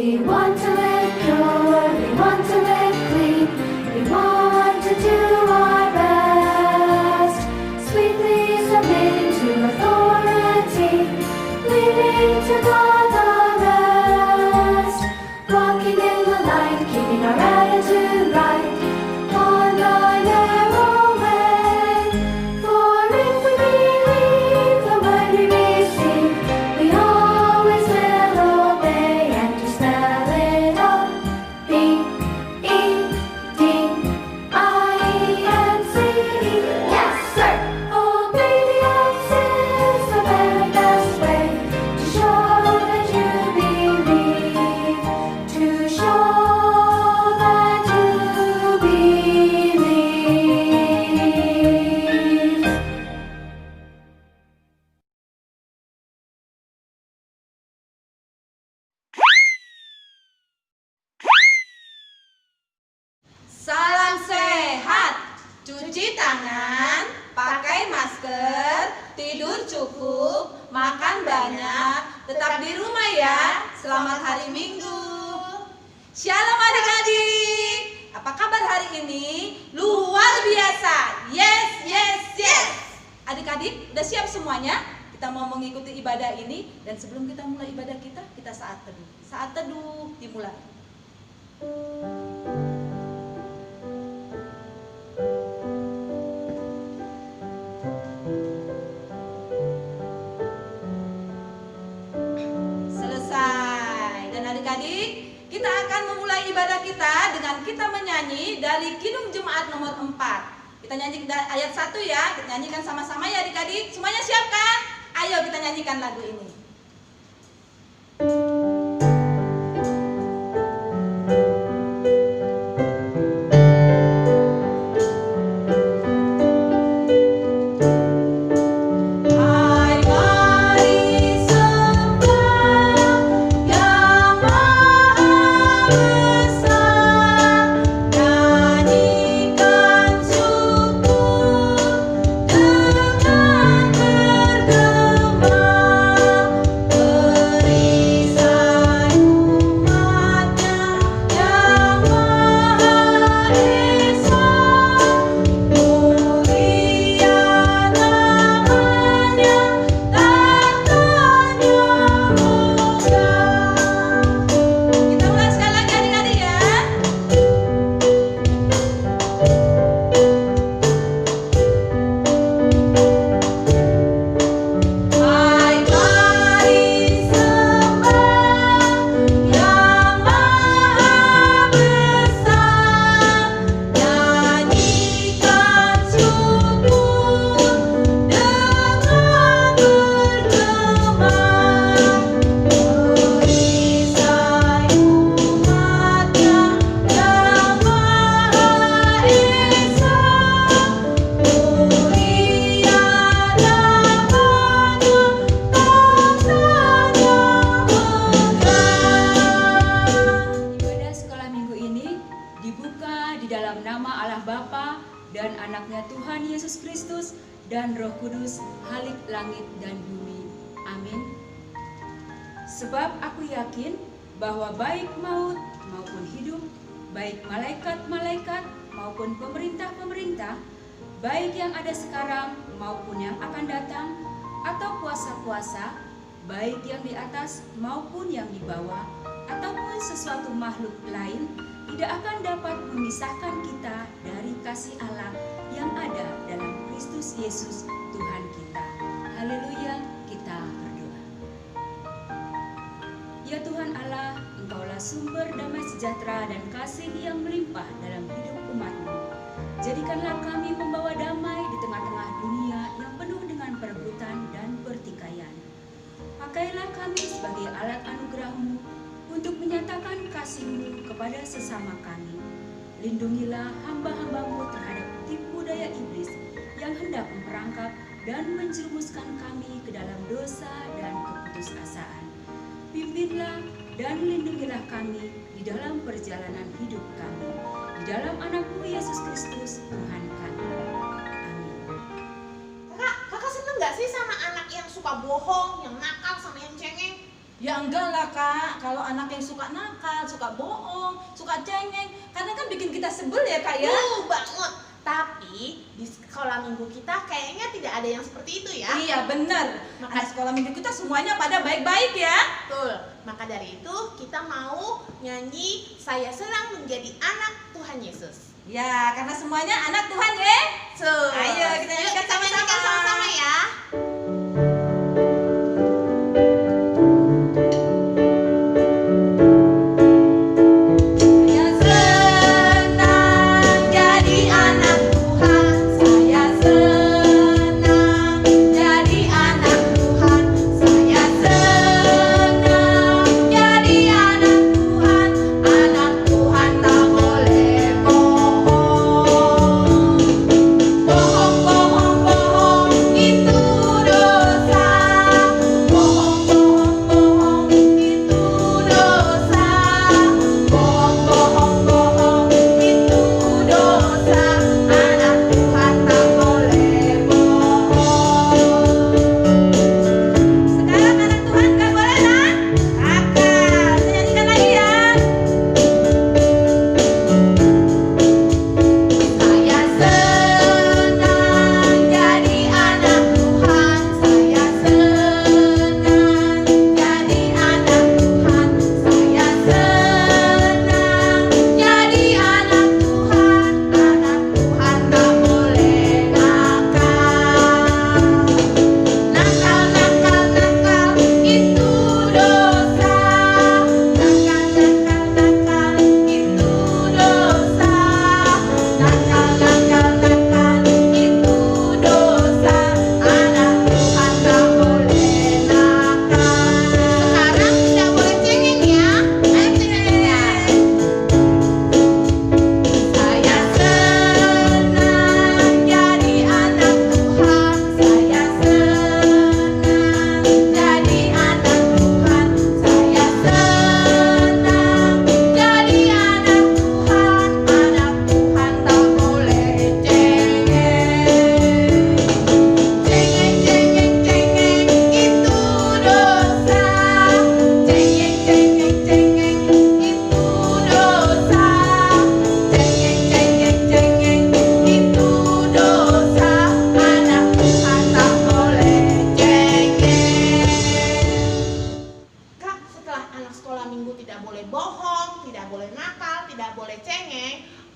We want to live pure, we want to live clean, we want to do our best, sweetly submitting to authority, leading to God the rest, walking in the light, keeping our attitude right, on the narrow way. For if we believe the word we receive, we always will obey and to spell it out. B-E-D-I-E-N-C-E. Yes, sir! Obedience is the very best way to show that you believe, to show that you believe. Salam sehat, cuci tangan, pakai masker, tidur cukup, makan banyak, tetap di rumah ya. Selamat hari Minggu. Shalom adik-adik. Apa kabar hari ini? Luar biasa. Yes, yes, yes. Adik-adik, udah siap semuanya? Kita mau mengikuti ibadah ini. Dan sebelum kita mulai ibadah kita saat teduh. Saat teduh dimulai. Selesai. Dan adik-adik, kita akan memulai ibadah kita dengan kita menyanyi dari Kidung Jemaat nomor 4. Kita nyanyi ayat 1 ya. Kita nyanyikan sama-sama ya adik-adik. Semuanya siap kan? Ayo kita nyanyikan lagu ini. Dan Roh Kudus, Halik langit dan bumi. Amin. Sebab aku yakin bahwa baik maut maupun hidup, baik malaikat-malaikat maupun pemerintah-pemerintah, baik yang ada sekarang maupun yang akan datang, atau kuasa-kuasa, baik yang di atas maupun yang di bawah, ataupun sesuatu makhluk lain, tidak akan dapat memisahkan kita dari kasih Allah yang ada dalam Kristus Yesus Tuhan kita. Haleluya, kita berdoa. Ya Tuhan Allah, Engkaulah sumber damai sejahtera dan kasih yang melimpah dalam hidup umat-Mu. Jadikanlah kami membawa damai di tengah-tengah dunia yang penuh dengan perebutan dan pertikaian. Pakailah kami sebagai alat anugerah-Mu untuk menyatakan kasih-Mu kepada sesama kami. Lindungilah hamba-hamba-Mu terhadap tipu daya iblis yang hendak memperangkap dan menjerumuskan kami ke dalam dosa dan keputusasaan. Pimpinlah dan lindungilah kami di dalam perjalanan hidup kami. Di dalam Anak-Mu Yesus Kristus, Tuhan kami. Amin. Kakak seneng gak sih sama anak yang suka bohong, yang nakal, sama yang cengeng? Ya enggak lah Kak, kalau anak yang suka nakal, suka bohong, suka cengeng, kadang kan bikin kita sebel ya Kak ya. Banget. Tapi di sekolah minggu kita kayaknya tidak ada yang seperti itu ya. Iya benar, anak sekolah minggu kita semuanya pada baik-baik ya. Betul. Maka dari itu kita mau nyanyi Saya Senang Menjadi Anak Tuhan Yesus. Ya, karena semuanya anak Tuhan ya. Ayo kita nyanyikan sama-sama ya.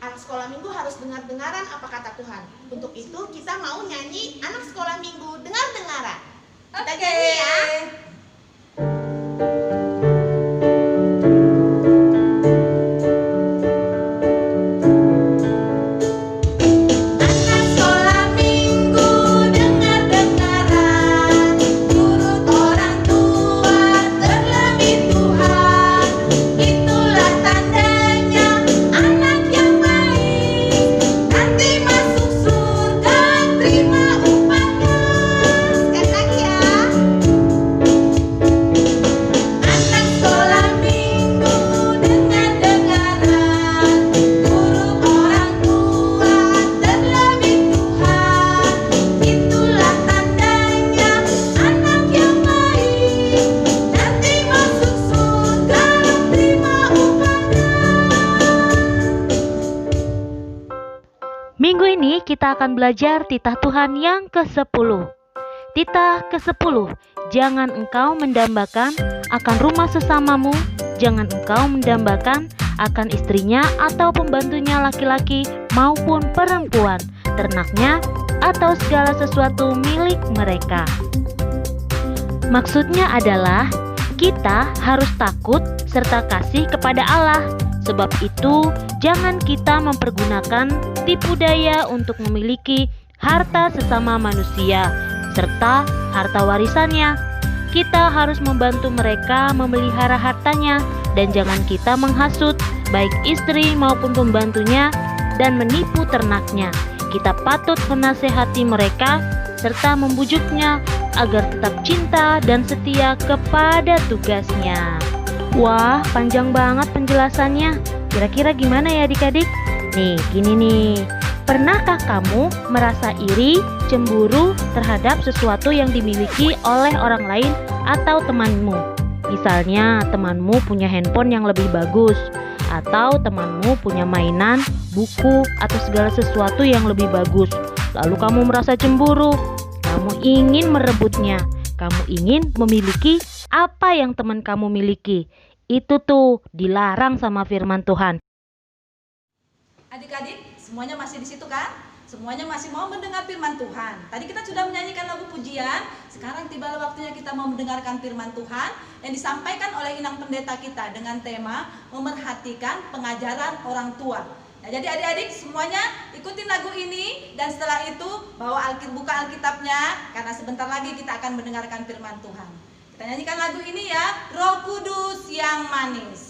Anak sekolah minggu harus dengar-dengaran apa kata Tuhan. Untuk itu kita mau nyanyi anak sekolah minggu dengar-dengaran. Kita nyanyi ya. Minggu ini kita akan belajar titah Tuhan yang ke-10. Titah ke-10, jangan engkau mendambakan akan rumah sesamamu, jangan engkau mendambakan akan istrinya atau pembantunya laki-laki maupun perempuan, ternaknya atau segala sesuatu milik mereka. Maksudnya adalah kita harus takut serta kasih kepada Allah. Sebab itu, jangan kita mempergunakan tipu daya untuk memiliki harta sesama manusia, serta harta warisannya. Kita harus membantu mereka memelihara hartanya, dan jangan kita menghasut baik istri maupun pembantunya dan menipu ternaknya. Kita patut menasehati mereka, serta membujuknya agar tetap cinta dan setia kepada tugasnya. Wah, panjang banget penjelasannya. Kira-kira gimana ya adik-adik? Nih, gini nih. Pernahkah kamu merasa iri, cemburu terhadap sesuatu yang dimiliki oleh orang lain atau temanmu? Misalnya temanmu punya handphone yang lebih bagus, atau temanmu punya mainan, buku, atau segala sesuatu yang lebih bagus. Lalu kamu merasa cemburu, kamu ingin merebutnya, kamu ingin memiliki apa yang teman kamu miliki. Itu tuh dilarang sama firman Tuhan. Adik-adik, semuanya masih di situ kan? Semuanya masih mau mendengar firman Tuhan. Tadi kita sudah menyanyikan lagu pujian. Sekarang tiba waktunya kita mau mendengarkan firman Tuhan yang disampaikan oleh Inang Pendeta kita dengan tema memerhatikan pengajaran orang tua. Nah, jadi adik-adik semuanya ikutin lagu ini, dan setelah itu buka Alkitabnya, karena sebentar lagi kita akan mendengarkan firman Tuhan. Kita nyanyikan lagu ini ya, Roh Kudus yang manis.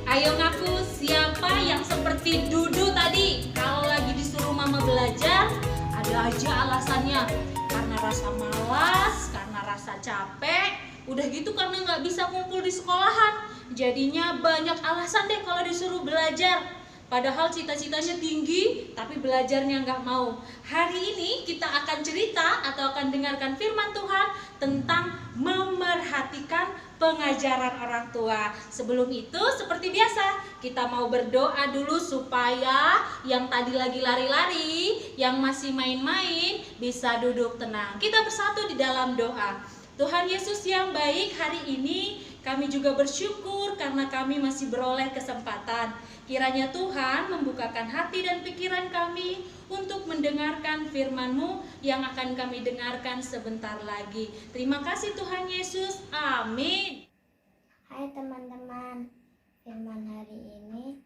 Ayo ngaku siapa yang seperti Dudu tadi. Kalau lagi disuruh mama belajar, ada aja alasannya. Karena rasa malas, karena rasa capek, udah gitu karena nggak bisa kumpul di sekolahan. Jadinya banyak alasan deh kalau disuruh belajar. Padahal cita-citanya tinggi, tapi belajarnya nggak mau. Hari ini kita akan cerita atau akan dengarkan firman Tuhan tentang memerhatikan pengajaran orang tua. Sebelum itu, seperti biasa, kita mau berdoa dulu supaya yang tadi lagi lari-lari, yang masih main-main, bisa duduk tenang. Kita bersatu di dalam doa. Tuhan Yesus yang baik, hari ini kami juga bersyukur karena kami masih beroleh kesempatan. Kiranya Tuhan membukakan hati dan pikiran kami untuk mendengarkan firman-Mu yang akan kami dengarkan sebentar lagi. Terima kasih Tuhan Yesus. Amin. Hai teman-teman, firman hari ini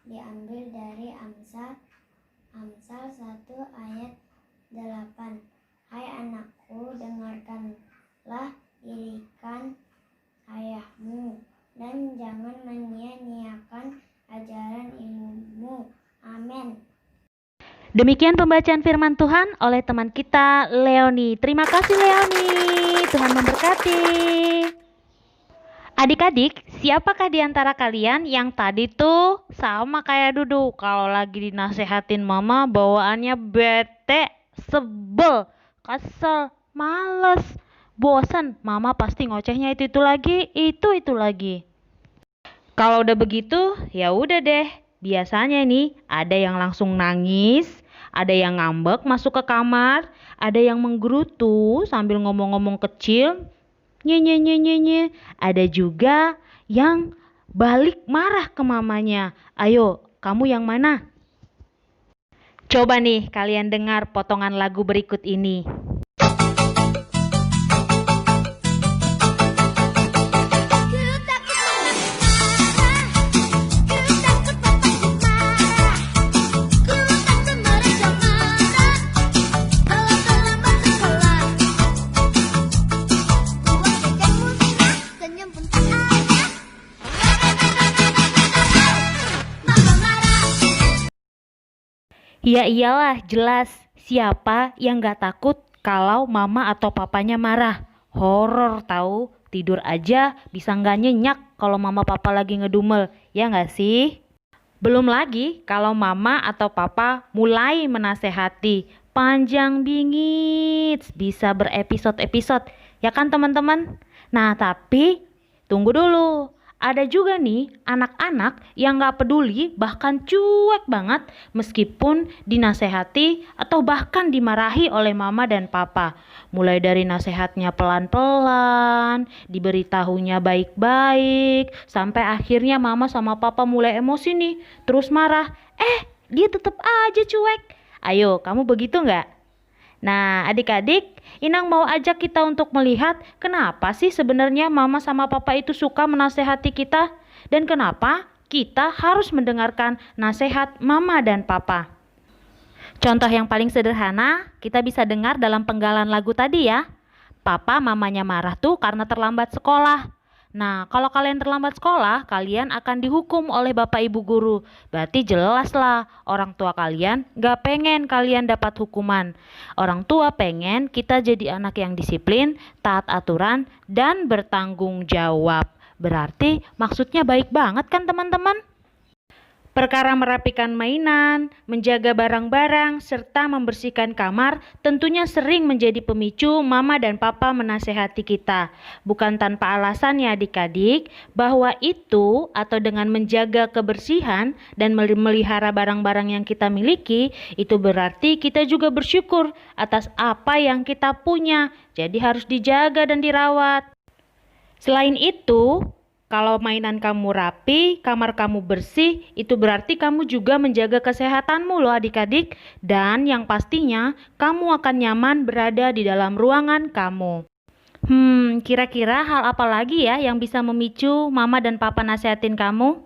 diambil dari Amsal 1 ayat 8. Hai anakku, dengarkanlah didikan ayahmu dan jangan menyia-nyiakan ajaran ilmumu. Amin. Demikian pembacaan firman Tuhan oleh teman kita Leoni. Terima kasih Leoni. Tuhan memberkati. Adik-adik, siapakah di antara kalian yang tadi tuh sama kayak Dudu? Kalau lagi dinasehatin mama bawaannya bete, sebel, kesel, males, bosan. Mama pasti ngocehnya itu lagi, itu lagi. Kalau udah begitu, ya udah deh. Biasanya nih ada yang langsung nangis, ada yang ngambek masuk ke kamar, ada yang menggerutu sambil ngomong-ngomong kecil, nye. Ada juga yang balik marah ke mamanya. Ayo, kamu yang mana? Coba nih kalian dengar potongan lagu berikut ini. Ya iyalah, jelas. Siapa yang gak takut kalau mama atau papanya marah? Horor tahu. Tidur aja bisa gak nyenyak kalau mama papa lagi ngedumel. Ya gak sih? Belum lagi kalau mama atau papa mulai menasehati. Panjang bingit, bisa berepisode-episode. Ya kan teman-teman? Nah tapi tunggu dulu. Ada juga nih anak-anak yang gak peduli bahkan cuek banget meskipun dinasehati atau bahkan dimarahi oleh mama dan papa. Mulai dari nasehatnya pelan-pelan, diberitahunya baik-baik, sampai akhirnya mama sama papa mulai emosi nih, terus marah. Dia tetap aja cuek. Ayo, kamu begitu gak? Nah, adik-adik, Inang mau ajak kita untuk melihat kenapa sih sebenarnya mama sama papa itu suka menasehati kita dan kenapa kita harus mendengarkan nasihat mama dan papa. Contoh yang paling sederhana, kita bisa dengar dalam penggalan lagu tadi ya. Papa mamanya marah tuh karena terlambat sekolah. Nah, kalau kalian terlambat sekolah, kalian akan dihukum oleh bapak ibu guru. Berarti jelas lah, orang tua kalian gak pengen kalian dapat hukuman. Orang tua pengen kita jadi anak yang disiplin, taat aturan, dan bertanggung jawab. Berarti maksudnya baik banget kan teman-teman? Perkara merapikan mainan, menjaga barang-barang, serta membersihkan kamar tentunya sering menjadi pemicu mama dan papa menasehati kita. Bukan tanpa alasan ya adik-adik, bahwa itu atau dengan menjaga kebersihan dan memelihara barang-barang yang kita miliki, itu berarti kita juga bersyukur atas apa yang kita punya. Jadi harus dijaga dan dirawat. Selain itu, kalau mainan kamu rapi, kamar kamu bersih, itu berarti kamu juga menjaga kesehatanmu loh adik-adik. Dan yang pastinya kamu akan nyaman berada di dalam ruangan kamu. Kira-kira hal apa lagi ya yang bisa memicu mama dan papa nasihatin kamu?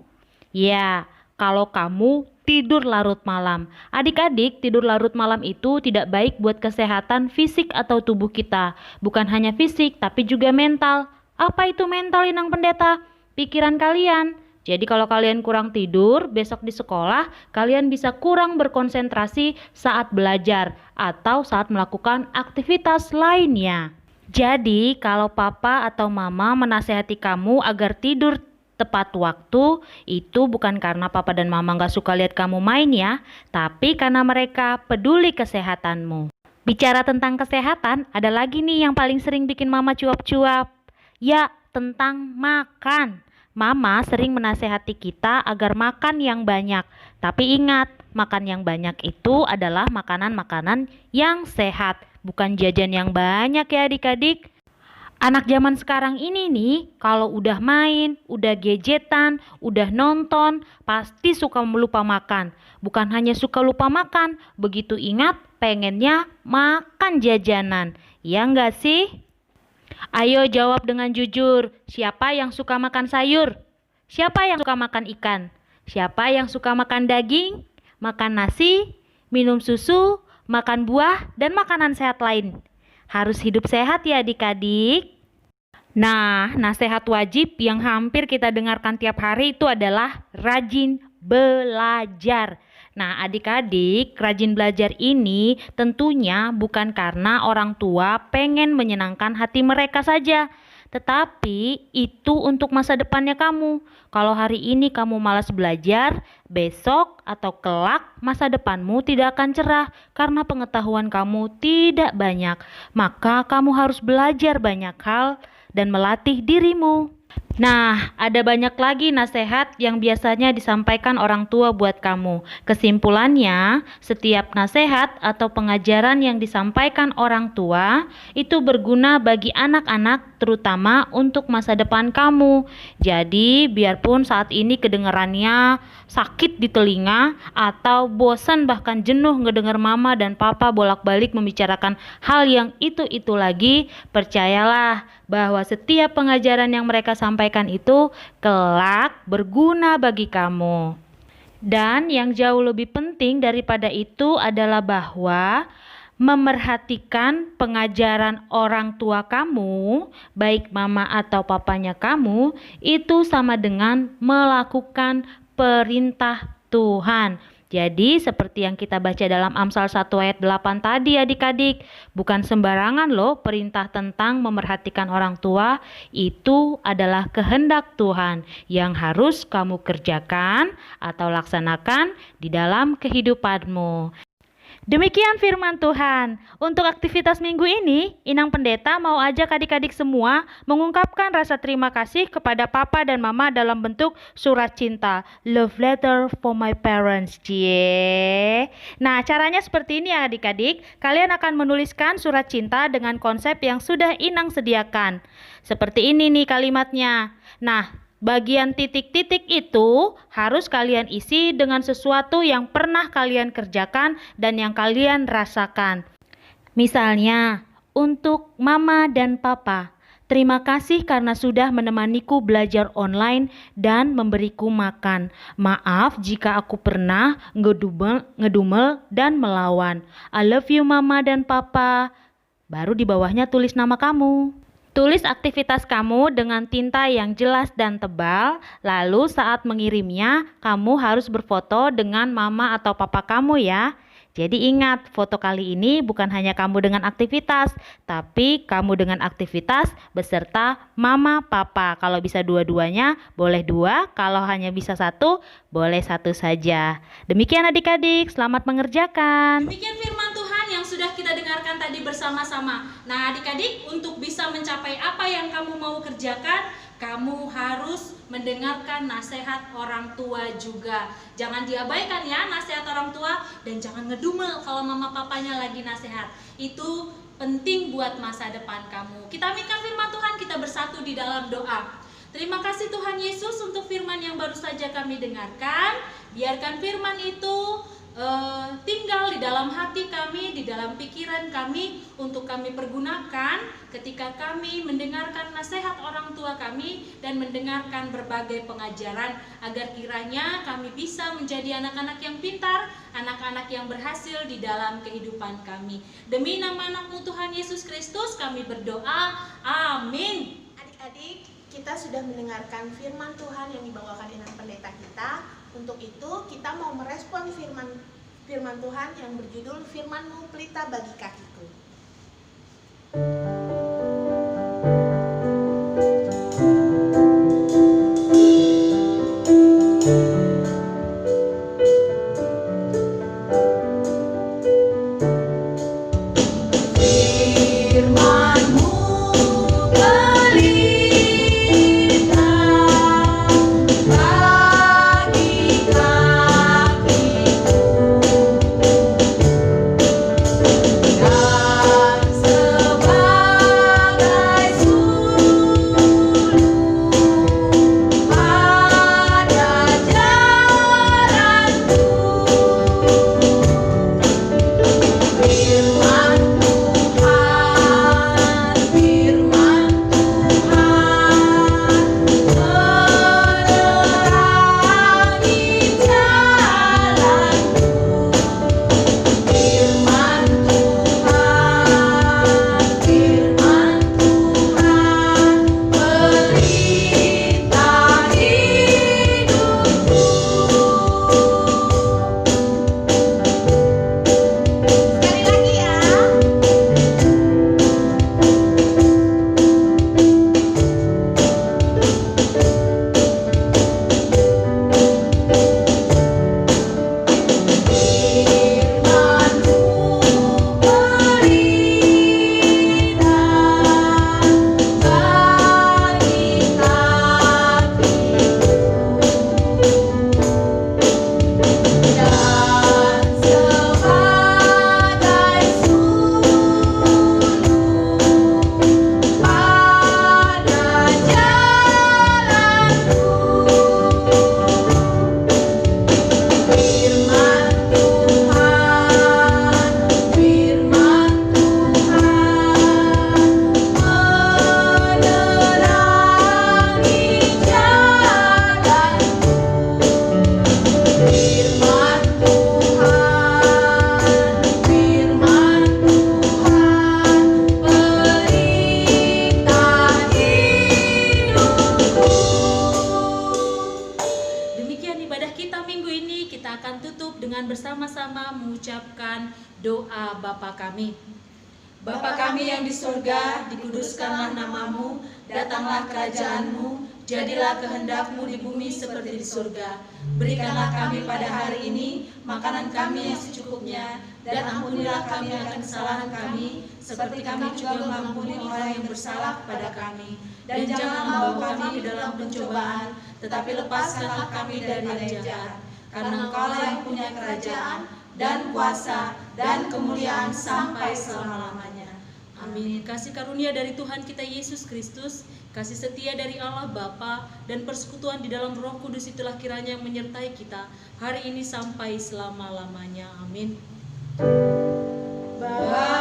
Ya, kalau kamu tidur larut malam. Adik-adik, tidur larut malam itu tidak baik buat kesehatan fisik atau tubuh kita. Bukan hanya fisik, tapi juga mental. Apa itu mental, Inang Pendeta? Pikiran kalian. Jadi kalau kalian kurang tidur, besok di sekolah kalian bisa kurang berkonsentrasi saat belajar atau saat melakukan aktivitas lainnya. Jadi kalau papa atau mama menasehati kamu agar tidur tepat waktu, itu bukan karena papa dan mama gak suka lihat kamu main ya, tapi karena mereka peduli kesehatanmu. Bicara tentang kesehatan, ada lagi nih yang paling sering bikin mama cuap-cuap. Ya, tentang makan. Mama sering menasehati kita agar makan yang banyak. Tapi ingat, makan yang banyak itu adalah makanan-makanan yang sehat, bukan jajan yang banyak ya adik-adik. Anak zaman sekarang ini nih, kalau udah main, udah gadgetan, udah nonton, pasti suka lupa makan. Bukan hanya suka lupa makan, begitu ingat pengennya makan jajanan. Ya enggak sih? Ayo jawab dengan jujur, siapa yang suka makan sayur? Siapa yang suka makan ikan? Siapa yang suka makan daging, makan nasi, minum susu, makan buah, dan makanan sehat lain? Harus hidup sehat ya adik-adik. Nah, nasihat wajib yang hampir kita dengarkan tiap hari itu adalah rajin belajar. Nah, adik-adik, rajin belajar ini tentunya bukan karena orang tua pengen menyenangkan hati mereka saja, tetapi itu untuk masa depannya kamu. Kalau hari ini kamu malas belajar, besok atau kelak masa depanmu tidak akan cerah karena pengetahuan kamu tidak banyak. Maka kamu harus belajar banyak hal dan melatih dirimu. Nah, ada banyak lagi nasihat yang biasanya disampaikan orang tua buat kamu. Kesimpulannya, setiap nasihat atau pengajaran yang disampaikan orang tua itu berguna bagi anak-anak, terutama untuk masa depan kamu. Jadi, biarpun saat ini kedengarannya sakit di telinga atau bosan bahkan jenuh ngedengar mama dan papa bolak-balik membicarakan hal yang itu-itu lagi, percayalah bahwa setiap pengajaran yang mereka sampaikan itu kelak berguna bagi kamu. Dan yang jauh lebih penting daripada itu adalah bahwa memerhatikan pengajaran orang tua kamu, baik mama atau papanya kamu, itu sama dengan melakukan perintah Tuhan. Jadi seperti yang kita baca dalam Amsal 1 ayat 8 tadi adik-adik, bukan sembarangan loh perintah tentang memerhatikan orang tua, itu adalah kehendak Tuhan yang harus kamu kerjakan atau laksanakan di dalam kehidupanmu. Demikian firman Tuhan. Untuk aktivitas minggu ini, Inang Pendeta mau ajak adik-adik semua mengungkapkan rasa terima kasih kepada papa dan mama dalam bentuk surat cinta. Love letter for my parents. Cie. Nah, caranya seperti ini ya adik-adik. Kalian akan menuliskan surat cinta dengan konsep yang sudah Inang sediakan. Seperti ini nih kalimatnya. Nah, bagian titik-titik itu harus kalian isi dengan sesuatu yang pernah kalian kerjakan dan yang kalian rasakan. Misalnya, untuk mama dan papa, terima kasih karena sudah menemaniku belajar online dan memberiku makan. Maaf jika aku pernah ngedumel dan melawan. I love you mama dan papa. Baru di bawahnya tulis nama kamu. Tulis aktivitas kamu dengan tinta yang jelas dan tebal, lalu saat mengirimnya, kamu harus berfoto dengan mama atau papa kamu ya. Jadi ingat, foto kali ini bukan hanya kamu dengan aktivitas, tapi kamu dengan aktivitas beserta mama, papa. Kalau bisa dua-duanya, boleh dua. Kalau hanya bisa satu, boleh satu saja. Demikian adik-adik, selamat mengerjakan. Demikian firman Tuhan yang sudah kita dengarkan tadi bersama-sama. Nah adik-adik, untuk bisa mencapai apa yang kamu mau kerjakan, kamu harus mendengarkan nasihat orang tua juga. Jangan diabaikan ya nasihat orang tua, dan jangan ngedumel kalau mama papanya lagi nasihat. Itu penting buat masa depan kamu. Kita aminkan firman Tuhan, kita bersatu di dalam doa. Terima kasih Tuhan Yesus untuk firman yang baru saja kami dengarkan. Biarkan firman itu tinggal di dalam hati kami, di dalam pikiran kami, untuk kami pergunakan ketika kami mendengarkan nasihat orang tua kami dan mendengarkan berbagai pengajaran, agar kiranya kami bisa menjadi anak-anak yang pintar, anak-anak yang berhasil di dalam kehidupan kami. Demi nama anak-Mu Tuhan Yesus Kristus kami berdoa, amin. Adik-adik, kita sudah mendengarkan firman Tuhan yang dibawakan Inang Pendeta kita. Untuk itu kita mau merespon firman Tuhan yang berjudul Firman-Mu Pelita Bagi Kakiku. God mengucapkan doa Bapa kami. Bapa kami yang di surga, dikuduskanlah namamu, datanglah kerajaanmu, jadilah kehendakmu di bumi seperti di surga. Berikanlah kami pada hari ini makanan kami yang secukupnya, dan ampunilah kami akan kesalahan kami, seperti kami juga mengampuni orang yang bersalah kepada kami. Dan jangan membawa kami ke dalam pencobaan, tetapi lepaskanlah kami dari yang jahat. Karena Engkaulah yang punya kerajaan, dan kuasa, dan kemuliaan sampai selama-lamanya. Amin. Kasih karunia dari Tuhan kita Yesus Kristus, kasih setia dari Allah Bapa, dan persekutuan di dalam Roh Kudus itulah kiranya yang menyertai kita hari ini sampai selama-lamanya. Amin. Bapa